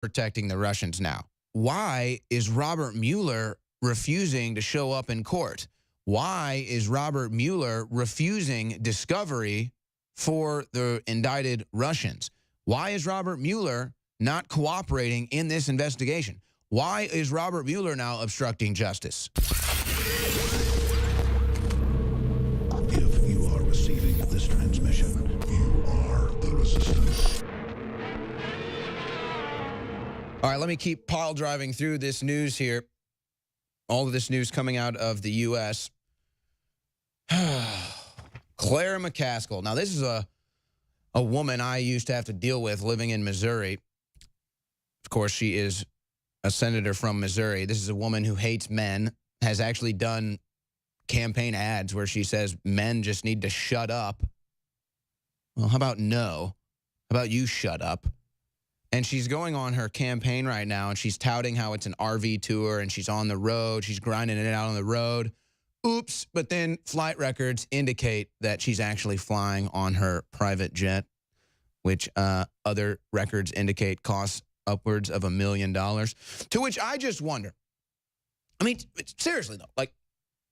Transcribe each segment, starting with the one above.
protecting the Russians now? Why is Robert Mueller refusing to show up in court? Why is Robert Mueller refusing discovery for the indicted Russians? Why is Robert Mueller not cooperating in this investigation? Why is Robert Mueller now obstructing justice? If you are receiving this transmission, you are the resistance. All right, let me keep pile driving through this news here. All of this news coming out of the U.S. Claire McCaskill. Now, this is a woman I used to have to deal with living in Missouri. Of course, she is a senator from Missouri. This is a woman who hates men, has actually done campaign ads where she says men just need to shut up. Well, how about no? How about you shut up? And she's going on her campaign right now, and she's touting how it's an RV tour, and she's on the road. She's grinding it out on the road. Oops, but then flight records indicate that she's actually flying on her private jet, which other records indicate costs upwards of $1 million. To which I just wonder, I mean, seriously though, like,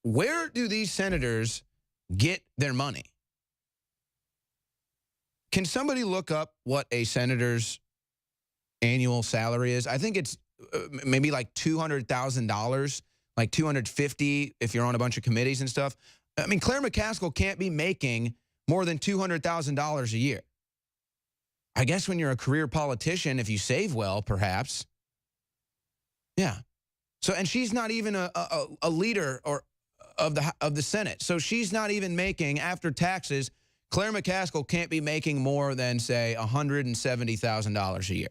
where do these senators get their money? Can somebody look up what a senator's annual salary is? I think it's maybe like $200,000, like $250 if you're on a bunch of committees and stuff. I mean, Claire McCaskill can't be making more than $200,000 a year. I guess when you're a career politician, if you save well, perhaps. Yeah. So, and she's not even a leader or of the Senate. So she's not even making, after taxes, Claire McCaskill can't be making more than, say, $170,000 a year.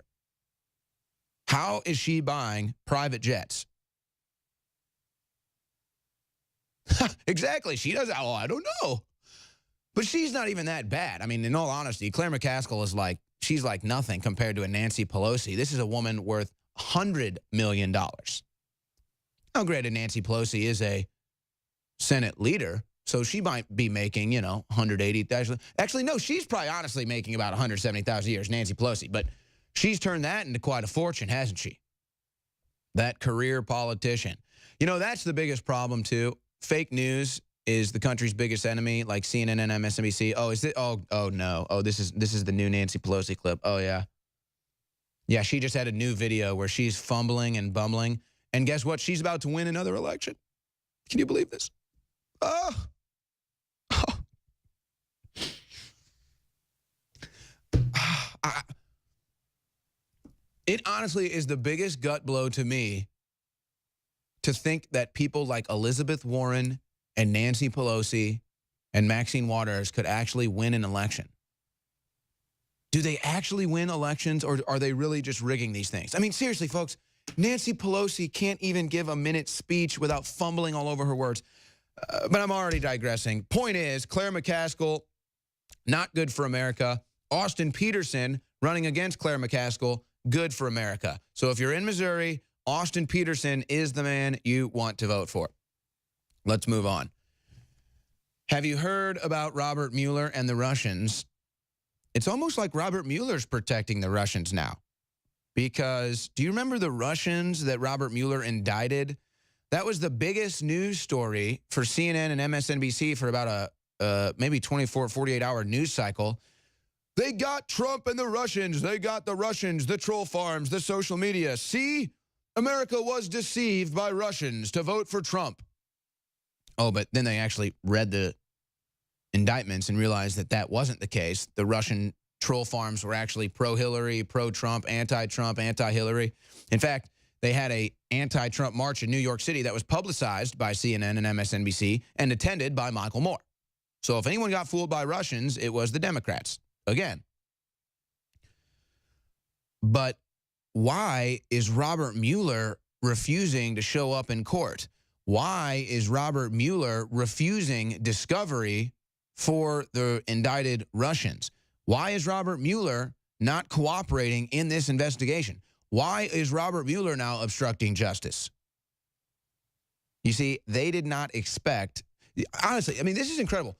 How is she buying private jets? Exactly. She does. Oh, I don't know. But she's not even that bad. I mean, in all honesty, Claire McCaskill is like, she's like nothing compared to a Nancy Pelosi. This is a woman worth $100 million. Now, granted, Nancy Pelosi is a Senate leader, so she might be making, you know, $180,000. Actually, no, she's probably honestly making about $170,000 a year, Nancy Pelosi. But she's turned that into quite a fortune, hasn't she? That career politician. You know, that's the biggest problem, too. Fake news is the country's biggest enemy, like CNN and MSNBC. Oh, is it? Oh, no. Oh, this is the new Nancy Pelosi clip. Oh, yeah. Yeah, she just had a new video where she's fumbling and bumbling. And guess what? She's about to win another election. Can you believe this? Oh. It honestly is the biggest gut blow to me to think that people like Elizabeth Warren and Nancy Pelosi and Maxine Waters could actually win an election. Do they actually win elections, or are they really just rigging these things? I mean, seriously, folks, Nancy Pelosi can't even give a minute speech without fumbling all over her words. But I'm already digressing. Point is, Claire McCaskill, not good for America. Austin Peterson running against Claire McCaskill, good for America. So if you're in Missouri, Austin Peterson is the man you want to vote for. Let's move on. Have you heard about Robert Mueller and the Russians? It's almost like Robert Mueller's protecting the Russians now. Because do you remember the Russians that Robert Mueller indicted? That was the biggest news story for CNN and MSNBC for about a maybe 24, 48-hour news cycle. They got Trump and the Russians. They got the Russians, the troll farms, the social media. See, America was deceived by Russians to vote for Trump. Oh, but then they actually read the indictments and realized that that wasn't the case. The Russian troll farms were actually pro-Hillary, pro-Trump, anti-Hillary. In fact, they had a anti-Trump march in New York City that was publicized by CNN and MSNBC and attended by Michael Moore. So if anyone got fooled by Russians, it was the Democrats. Again. But why is Robert Mueller refusing to show up in court? Why is Robert Mueller refusing discovery for the indicted Russians? Why is Robert Mueller not cooperating in this investigation? Why is Robert Mueller now obstructing justice? You see, they did not expect, honestly, I mean, this is incredible.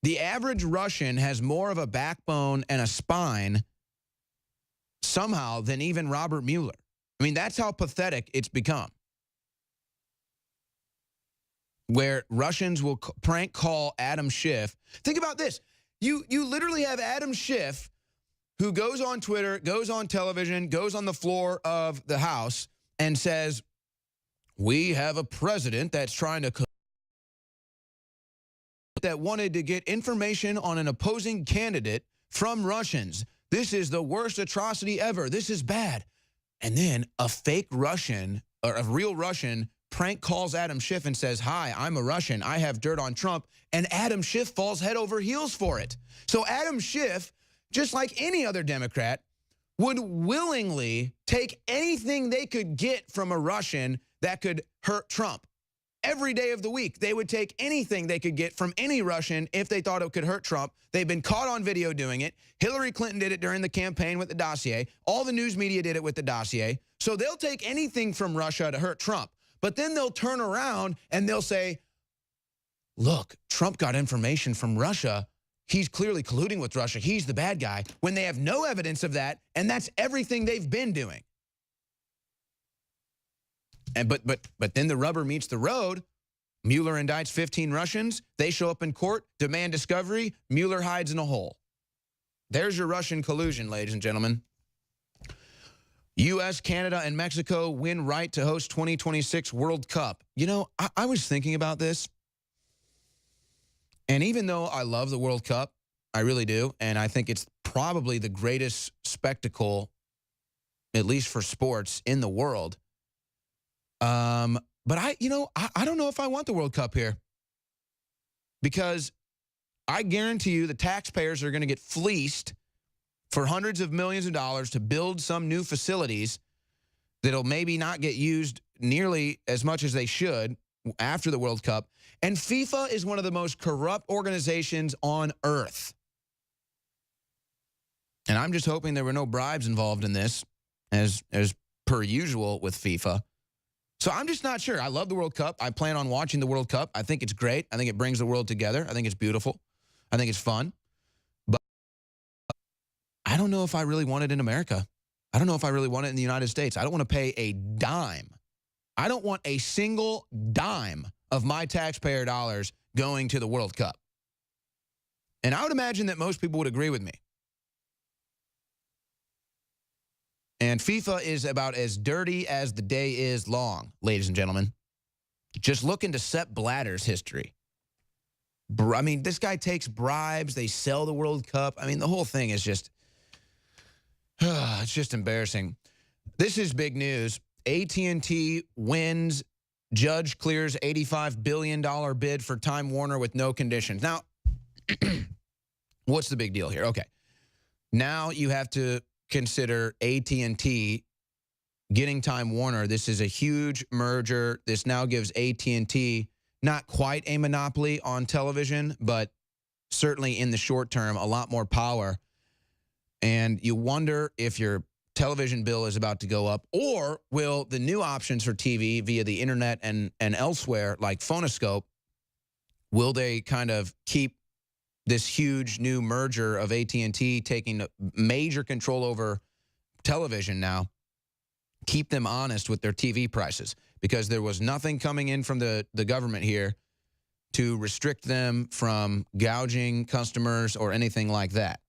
The average Russian has more of a backbone and a spine somehow than even Robert Mueller. I mean, that's how pathetic it's become. Where Russians will prank call Adam Schiff. Think about this. You literally have Adam Schiff who goes on Twitter, goes on television, goes on the floor of the House and says, we have a president that's trying to that wanted to get information on an opposing candidate from Russians. This is the worst atrocity ever. This is bad. And then a fake Russian or a real Russian prank calls Adam Schiff and says, hi, I'm a Russian. I have dirt on Trump. And Adam Schiff falls head over heels for it. So Adam Schiff, just like any other Democrat, would willingly take anything they could get from a Russian that could hurt Trump. Every day of the week, they would take anything they could get from any Russian if they thought it could hurt Trump. They've been caught on video doing it. Hillary Clinton did it during the campaign with the dossier. All the news media did it with the dossier. So they'll take anything from Russia to hurt Trump. But then they'll turn around and they'll say, look, Trump got information from Russia. He's clearly colluding with Russia. He's the bad guy. When they have no evidence of that, and that's everything they've been doing. And but then the rubber meets the road. Mueller indicts 15 Russians. They show up in court, demand discovery. Mueller hides in a hole. There's your Russian collusion, ladies and gentlemen. U.S., Canada, and Mexico win right to host 2026 World Cup. You know, I was thinking about this. And even though I love the World Cup, I really do, and I think it's probably the greatest spectacle, at least for sports, in the world. But I don't know if I want the World Cup here. Because I guarantee you the taxpayers are going to get fleeced for hundreds of millions of dollars to build some new facilities that'll maybe not get used nearly as much as they should after the World Cup. And FIFA is one of the most corrupt organizations on earth. And I'm just hoping there were no bribes involved in this, as per usual with FIFA. So I'm just not sure. I love the World Cup. I plan on watching the World Cup. I think it's great. I think it brings the world together. I think it's beautiful. I think it's fun. But I don't know if I really want it in America. I don't know if I really want it in the United States. I don't want to pay a dime. I don't want a single dime of my taxpayer dollars going to the World Cup. And I would imagine that most people would agree with me. And FIFA is about as dirty as the day is long, ladies and gentlemen. Just look into Sepp Blatter's history. I mean, this guy takes bribes. They sell the World Cup. I mean, the whole thing is just, it's just embarrassing. This is big news. AT&T wins. Judge clears $85 billion bid for Time Warner with no conditions. Now, what's the big deal here? Okay. Now you have to consider AT&T getting Time Warner. This is a huge merger. This now gives AT&T not quite a monopoly on television, but certainly in the short term, a lot more power. And you wonder if your television bill is about to go up, or will the new options for TV via the internet and elsewhere, like Phonoscope, will they kind of keep this huge new merger of AT&T taking major control over television now, keep them honest with their TV prices? Because there was nothing coming in from the government here to restrict them from gouging customers or anything like that.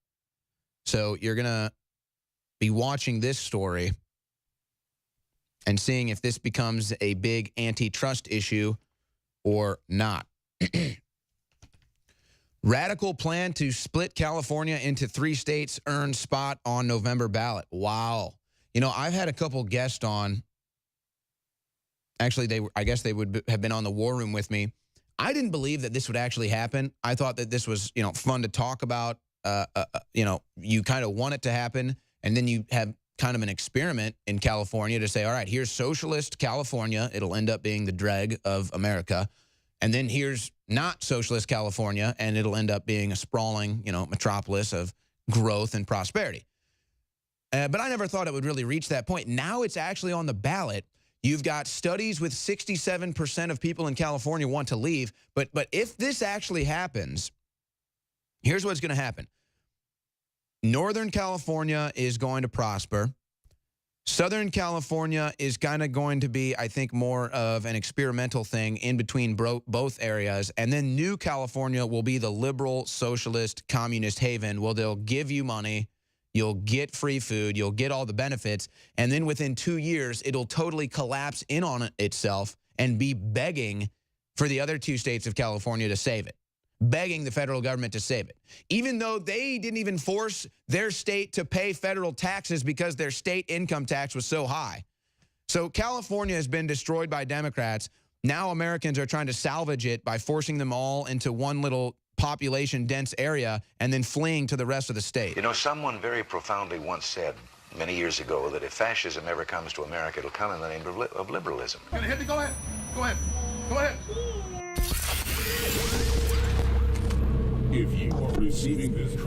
So you're going to be watching this story and seeing if this becomes a big antitrust issue or not. Radical plan to split California into 3 states earns spot on November ballot. Wow. You know, I've had a couple guests on. Actually, I guess they would have been on the War Room with me. I didn't believe that this would actually happen. I thought that this was, fun to talk about. You kind of want it to happen, and then you have kind of an experiment in California to say, all right, here's socialist California. It'll end up being the dregs of America. And then here's not socialist California, and it'll end up being a sprawling, metropolis of growth and prosperity. But I never thought it would really reach that point. Now it's actually on the ballot. You've got studies with 67% of people in California want to leave. But if this actually happens, here's what's going to happen. Northern California is going to prosper. Southern California is kind of going to be, I think, more of an experimental thing in between both areas. And then New California will be the liberal, socialist, communist haven. Well, they'll give you money. You'll get free food. You'll get all the benefits. And then within 2 years, it'll totally collapse in on itself and be begging for the other 2 states of California to save it. Begging the federal government to save it. Even though they didn't even force their state to pay federal taxes because their state income tax was so high. So California has been destroyed by Democrats. Now Americans are trying to salvage it by forcing them all into one little population-dense area and then fleeing to the rest of the state. You know, someone very profoundly once said many years ago that if fascism ever comes to America, it'll come in the name of liberalism. Gonna hit me? Go ahead. Go ahead. Go ahead. If you are receiving this